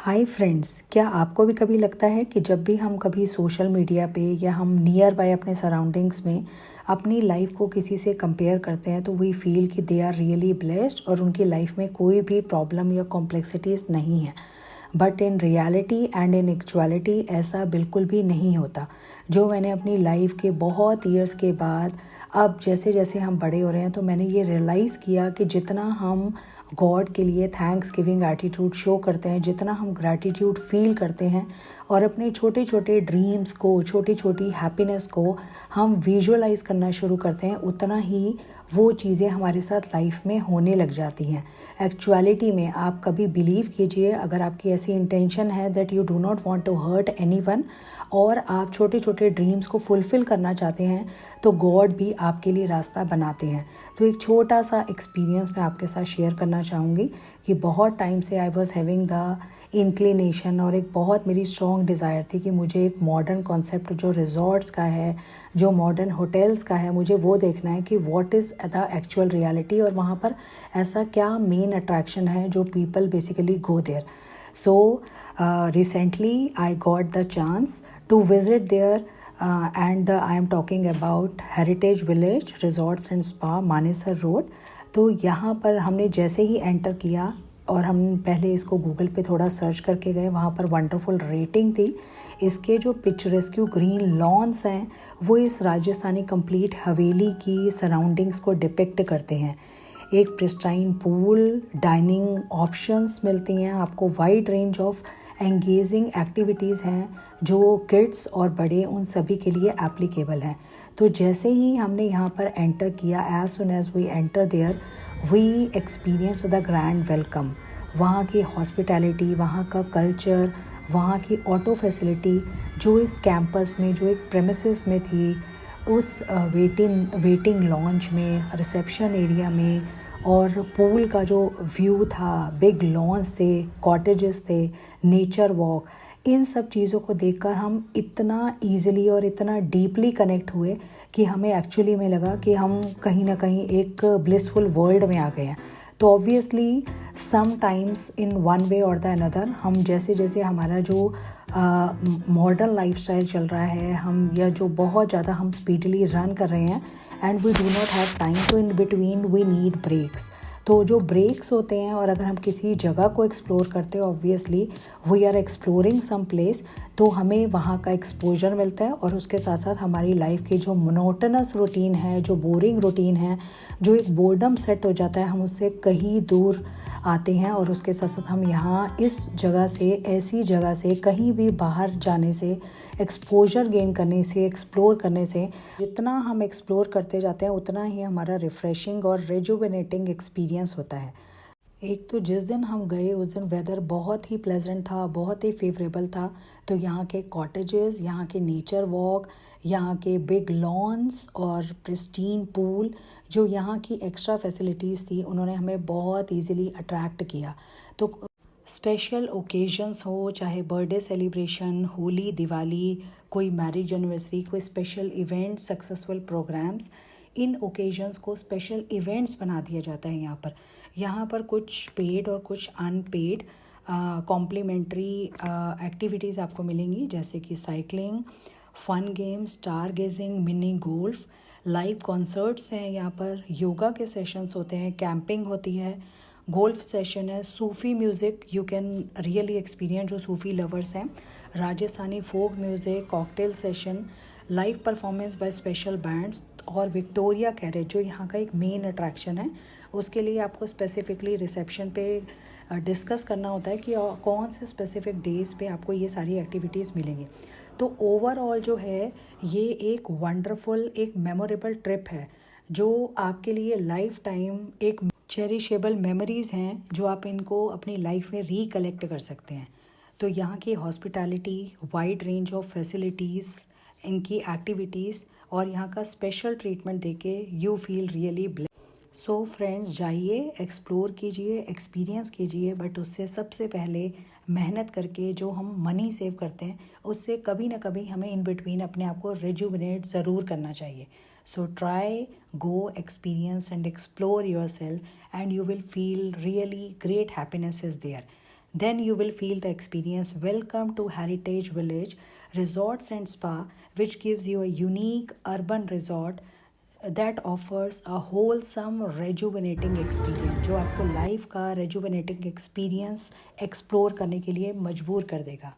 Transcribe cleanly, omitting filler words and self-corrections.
Hi friends, क्या आपको भी कभी लगता है कि जब भी हम कभी सोशल मीडिया पे या हम नियर बाय अपने सराउंडिंग्स में अपनी लाइफ को किसी से कंपेयर करते हैं तो वी फील कि दे आर रियली ब्लेस्ड और उनकी लाइफ में कोई भी प्रॉब्लम या कॉम्प्लेक्सिटीज़ नहीं है। But in reality and in actuality ऐसा बिल्कुल भी नहीं होता। जो मैंने अपनी लाइफ के बहुत ईयर्स के बाद अब जैसे जैसे हम बड़े हो रहे हैं तो मैंने ये रियलाइज़ किया कि जितना हम गॉड के लिए थैंक्स गिविंग एटीट्यूड शो करते हैं, जितना हम ग्रैटिट्यूड फील करते हैं और अपने छोटे छोटे ड्रीम्स को, छोटी छोटी हैप्पीनेस को हम विजुअलाइज करना शुरू करते हैं, उतना ही वो चीज़ें हमारे साथ लाइफ में होने लग जाती हैं। एक्चुअलिटी में आप कभी बिलीव कीजिए, अगर आपकी ऐसी इंटेंशन है that you do not want to hurt anyone और आप छोटे छोटे ड्रीम्स को फुलफ़िल करना चाहते हैं तो गॉड भी आपके लिए रास्ता बनाते हैं। तो एक छोटा सा एक्सपीरियंस मैं आपके साथ शेयर करना चाहूँगी कि बहुत टाइम से I was having the inclination और एक बहुत मेरी स्ट्रॉन्ग डिज़ायर थी कि मुझे एक मॉडर्न कॉन्सेप्ट जो रिजॉर्ट्स का है, जो मॉडर्न होटल्स का है, मुझे वो देखना है कि what is the actual reality और वहाँ पर ऐसा क्या मेन अट्रैक्शन है जो people basically go there. So recently I got the chance to visit there and I am talking about Heritage Village Resorts and Spa, Manesar road. तो यहाँ पर हमने जैसे ही एंटर किया और हम पहले इसको गूगल पे थोड़ा सर्च करके गए, वहाँ पर वंडरफुल रेटिंग थी। इसके जो पिक्चरेस्क्यू ग्रीन लॉन्स हैं वो इस राजस्थानी कंप्लीट हवेली की सराउंडिंग्स को डिपिक्ट करते हैं। एक प्रिस्टाइन पूल, डाइनिंग ऑप्शंस मिलती हैं आपको, wide range of engaging activities हैं जो किड्स और बड़े उन सभी के लिए एप्लीकेबल हैं। तो जैसे ही हमने यहाँ पर एंटर किया, as soon as we enter there we experience the grand welcome. वहाँ की हॉस्पिटैलिटी, वहाँ का कल्चर, वहाँ की ऑटो फैसिलिटी जो इस कैंपस में, जो एक प्रेमिसेस में थी, उस वेटिंग लॉन्च में, रिसेप्शन एरिया में, और पूल का जो व्यू था, बिग लॉन्स थे, कॉटेजेस थे, नेचर वॉक, इन सब चीज़ों को देखकर हम इतना ईजिली और इतना डीपली कनेक्ट हुए कि हमें एक्चुअली में लगा कि हम कहीं ना कहीं एक ब्लिसफुल वर्ल्ड में आ गए हैं। तो obviously some times in one way और द अनदर हम जैसे जैसे हमारा जो मॉडर्न लाइफस्टाइल चल रहा है, हम या जो बहुत ज़्यादा हम स्पीडली रन कर रहे हैं and we do not have time, तो in between we need breaks. तो जो ब्रेक्स होते हैं और अगर हम किसी जगह को एक्सप्लोर करते हैं, obviously we are exploring some place, तो हमें वहाँ का एक्सपोजर मिलता है और उसके साथ साथ हमारी लाइफ की जो मोनोटनस रूटीन है, जो बोरिंग रूटीन है, जो एक बोर्डम सेट हो जाता है, हम उससे कहीं दूर आते हैं। और उसके साथ साथ हम यहाँ इस जगह से, ऐसी जगह से कहीं भी बाहर जाने से, एक्सपोजर गेन करने से, एक्सप्लोर करने से, जितना हम एक्सप्लोर करते जाते हैं उतना ही हमारा रिफ़्रेशिंग और रेजुवेनेटिंग एक्सपीरियंस होता है। एक तो जिस दिन हम गए उस दिन वेदर बहुत ही प्लेजेंट था, बहुत ही फेवरेबल था। तो यहाँ के कॉटेजेस, यहाँ के नेचर वॉक, यहाँ के बिग लॉन्स और प्रिस्टीन पूल, जो यहाँ की एक्स्ट्रा फैसिलिटीज़ थी, उन्होंने हमें बहुत इजीली अट्रैक्ट किया। तो स्पेशल ओकेजन्स हो, चाहे बर्थडे सेलिब्रेशन, होली, दिवाली, कोई मैरिज एनिवर्सरी, कोई स्पेशल इवेंट, सक्सेसफुल प्रोग्राम्स, इन ओकेजन्स को स्पेशल इवेंट्स बना दिया जाता है यहाँ पर कुछ पेड और कुछ अनपेड कॉम्प्लीमेंट्री एक्टिविटीज़ आपको मिलेंगी, जैसे कि cycling, fun games, star gazing, mini golf, live concerts हैं यहाँ पर, योगा के सेशंस होते हैं, कैंपिंग होती है, गोल्फ सेशन है, Sufi music you can really experience जो सूफ़ी लवर्स हैं, Rajasthani folk music, cocktail session, live performance by special bands, और विक्टोरिया कैरेज जो यहाँ का एक मेन अट्रैक्शन है। उसके लिए आपको स्पेसिफिकली रिसेप्शन पे डिस्कस करना होता है कि कौन से स्पेसिफिक डेज़ पे आपको ये सारी एक्टिविटीज़ मिलेंगी। तो ओवरऑल जो है ये एक वंडरफुल, एक मेमोरेबल ट्रिप है जो आपके लिए लाइफ टाइम एक चेरिशेबल मेमोरीज़ हैं जो आप इनको अपनी लाइफ में रिकलेक्ट कर सकते हैं। तो यहाँ की hospitality, wide range of facilities, इनकी एक्टिविटीज़ और यहाँ का स्पेशल ट्रीटमेंट देके you feel really blessed. So friends, जाइए, एक्सप्लोर कीजिए, एक्सपीरियंस कीजिए, बट उससे सबसे पहले मेहनत करके जो हम मनी सेव करते हैं उससे कभी ना कभी हमें इन बिटवीन अपने आप को रिजुविनेट ज़रूर करना चाहिए। So try, go, experience and explore your self and you will feel really great happiness is there. then you will feel the experience. Welcome to Heritage Village Resorts and Spa, which gives you a unique urban resort that offers a wholesome rejuvenating experience, जो आपको life का rejuvenating experience explore करने के लिए मजबूर कर देगा.